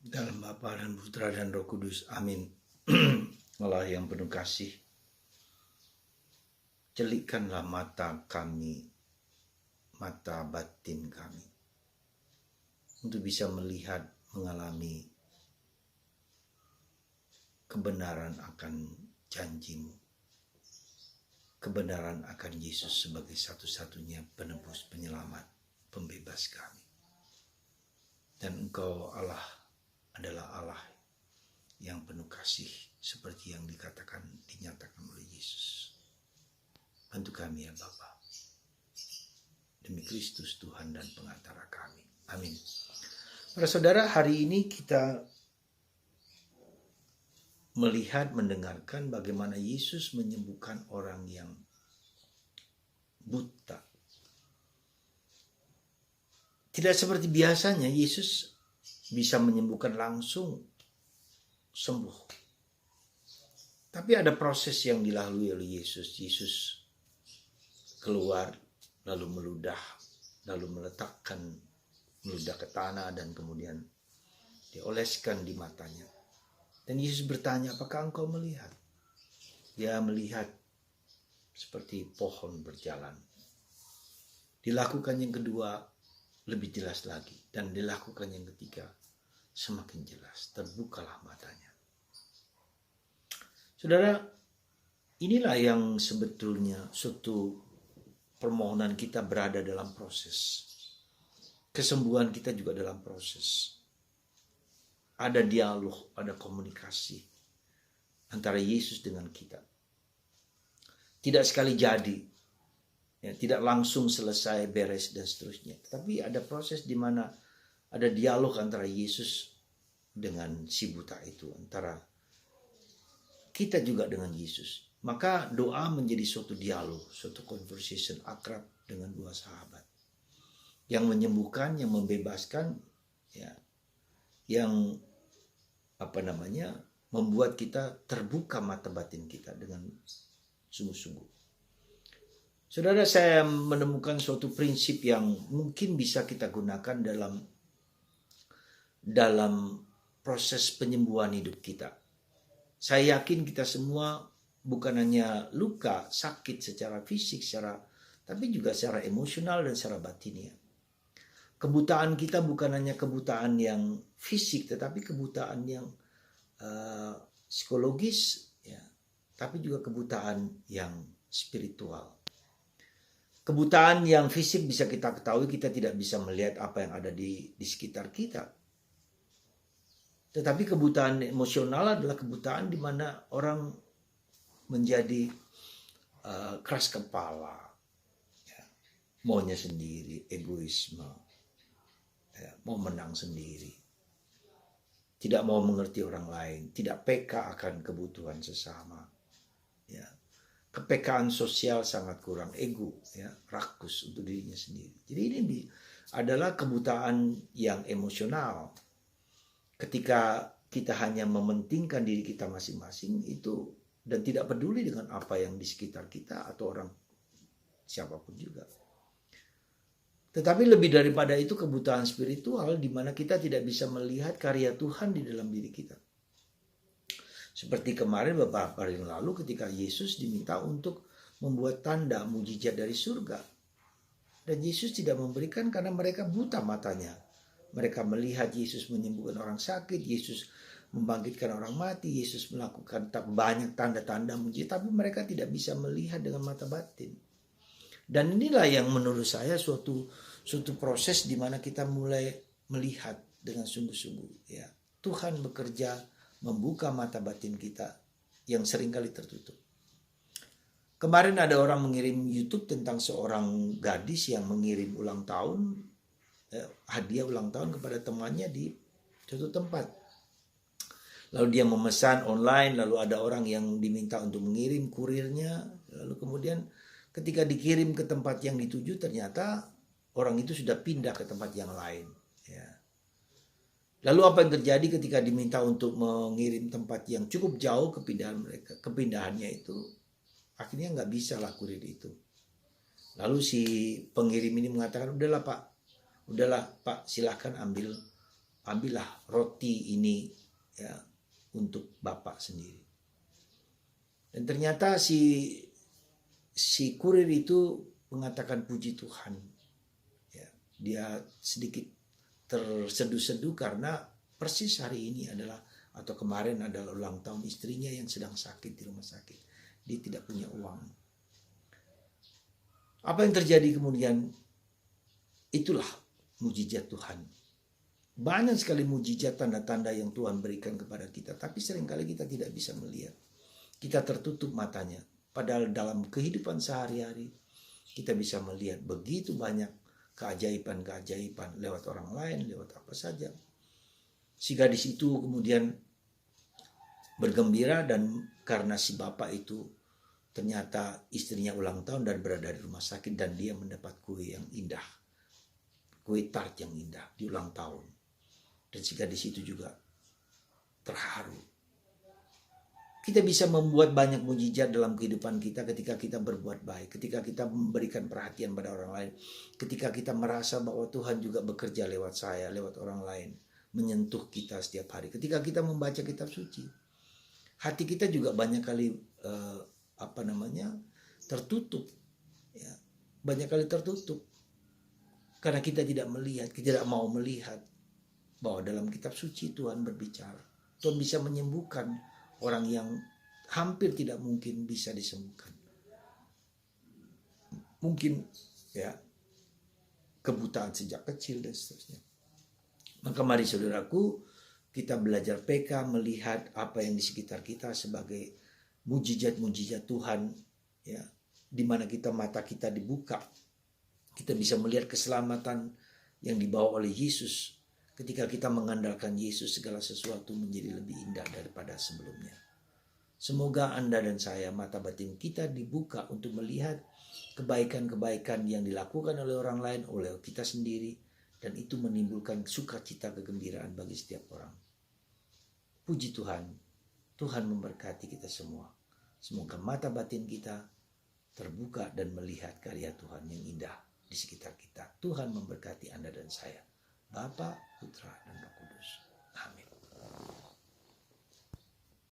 Dalam Bapa dan Putra dan Roh Kudus. Amin. Allah yang penuh kasih, celikkanlah mata kami, mata batin kami, untuk bisa melihat, mengalami kebenaran akan janji-Mu, kebenaran akan Yesus sebagai satu-satunya penebus, penyelamat, pembebas kami. Dan Engkau Allah adalah Allah yang penuh kasih, seperti yang dinyatakan oleh Yesus. Bantu kami ya Bapa, demi Kristus Tuhan dan pengantara kami. Amin. Para saudara, hari ini kita melihat, mendengarkan bagaimana Yesus menyembuhkan orang yang buta. Tidak seperti biasanya Yesus bisa menyembuhkan langsung sembuh. Tapi ada proses yang dilalui oleh Yesus. Yesus keluar, lalu meludah, lalu meludah ke tanah, dan kemudian dioleskan di matanya. Dan Yesus bertanya, apakah engkau melihat? Dia melihat seperti pohon berjalan. Dilakukan yang kedua, lebih jelas lagi. Dan dilakukan yang ketiga, semakin jelas. Terbukalah matanya. Saudara, inilah yang sebetulnya suatu permohonan kita berada dalam proses. Kesembuhan kita juga dalam proses. Ada dialog, ada komunikasi antara Yesus dengan kita. Tidak sekali jadi, ya, tidak langsung selesai, beres, dan seterusnya. Tapi ada proses di mana ada dialog antara Yesus dengan si buta itu, antara kita juga dengan Yesus. Maka doa menjadi suatu dialog, suatu conversation akrab dengan dua sahabat. Yang menyembuhkan, yang membebaskan, ya, yang membuat kita terbuka mata batin kita dengan sungguh-sungguh. Saudara, saya menemukan suatu prinsip yang mungkin bisa kita gunakan dalam proses penyembuhan hidup kita. Saya yakin kita semua bukan hanya luka, sakit secara fisik, tapi juga secara emosional dan secara batinnya. Kebutaan kita bukan hanya kebutaan yang fisik, tetapi kebutaan yang psikologis, ya, tapi juga kebutaan yang spiritual. Kebutaan yang fisik bisa kita ketahui, kita tidak bisa melihat apa yang ada di sekitar kita. Tetapi kebutaan emosional adalah kebutaan di mana orang menjadi keras kepala, ya, maunya sendiri, egoisme, ya, mau menang sendiri, tidak mau mengerti orang lain, tidak peka akan kebutuhan sesama, ya, kepekaan sosial sangat kurang, ego, ya, rakus untuk dirinya sendiri. Jadi ini adalah kebutaan yang emosional. Ketika kita hanya mementingkan diri kita masing-masing itu, dan tidak peduli dengan apa yang di sekitar kita atau orang siapapun juga. Tetapi lebih daripada itu, kebutaan spiritual di mana kita tidak bisa melihat karya Tuhan di dalam diri kita. Seperti kemarin beberapa hari yang lalu ketika Yesus diminta untuk membuat tanda mujizat dari surga. Dan Yesus tidak memberikan karena mereka buta matanya. Mereka melihat Yesus menyembuhkan orang sakit, Yesus membangkitkan orang mati, Yesus melakukan banyak tanda-tanda mujizat, tapi mereka tidak bisa melihat dengan mata batin. Dan inilah yang menurut saya suatu proses di mana kita mulai melihat dengan sungguh-sungguh, ya. Tuhan bekerja membuka mata batin kita yang seringkali tertutup. Kemarin ada orang mengirim YouTube tentang seorang gadis yang mengirim ulang tahun, hadiah ulang tahun kepada temannya di suatu tempat. Lalu dia memesan online, lalu ada orang yang diminta untuk mengirim kurirnya, lalu kemudian ketika dikirim ke tempat yang dituju, ternyata orang itu sudah pindah ke tempat yang lain, ya. Lalu apa yang terjadi ketika diminta untuk mengirim tempat yang cukup jauh, kepindahannya itu akhirnya nggak bisa lah kurir itu. Lalu si pengirim ini mengatakan, udahlah pak, silahkan ambil ambillah roti ini ya untuk Bapak sendiri. Dan ternyata si kurir itu mengatakan puji Tuhan. Ya, dia sedikit terseduh-seduh karena persis hari ini adalah atau kemarin adalah ulang tahun istrinya yang sedang sakit di rumah sakit. Dia tidak punya uang. Apa yang terjadi kemudian? Itulah mujizat Tuhan. Banyak sekali mujizat tanda-tanda yang Tuhan berikan kepada kita, tapi seringkali kita tidak bisa melihat. Kita tertutup matanya. Padahal dalam kehidupan sehari-hari kita bisa melihat begitu banyak keajaiban-keajaiban lewat orang lain, lewat apa saja. Si gadis itu kemudian bergembira dan karena si bapak itu ternyata istrinya ulang tahun dan berada di rumah sakit dan dia mendapat kue yang indah. Kue tart yang indah di ulang tahun. Dan si gadis itu juga terharu. Kita bisa membuat banyak mujizat dalam kehidupan kita ketika kita berbuat baik, ketika kita memberikan perhatian pada orang lain, ketika kita merasa bahwa Tuhan juga bekerja lewat saya, lewat orang lain, menyentuh kita setiap hari. Ketika kita membaca kitab suci, hati kita juga banyak kali tertutup, ya, banyak kali tertutup karena kita tidak melihat, kita tidak mau melihat bahwa dalam kitab suci Tuhan berbicara. Tuhan bisa menyembuhkan orang yang hampir tidak mungkin bisa disembuhkan. Mungkin ya kebutaan sejak kecil dan seterusnya. Maka mari saudaraku, kita belajar PK melihat apa yang di sekitar kita sebagai mujizat-mujizat Tuhan, ya, di mana mata kita dibuka. Kita bisa melihat keselamatan yang dibawa oleh Yesus. Ketika kita mengandalkan Yesus, segala sesuatu menjadi lebih indah daripada sebelumnya. Semoga Anda dan saya, mata batin kita dibuka untuk melihat kebaikan-kebaikan yang dilakukan oleh orang lain, oleh kita sendiri. Dan itu menimbulkan sukacita, kegembiraan bagi setiap orang. Puji Tuhan, Tuhan memberkati kita semua. Semoga mata batin kita terbuka dan melihat karya Tuhan yang indah di sekitar kita. Tuhan memberkati Anda dan saya. Bapa, Putra, dan Roh Kudus. Amin.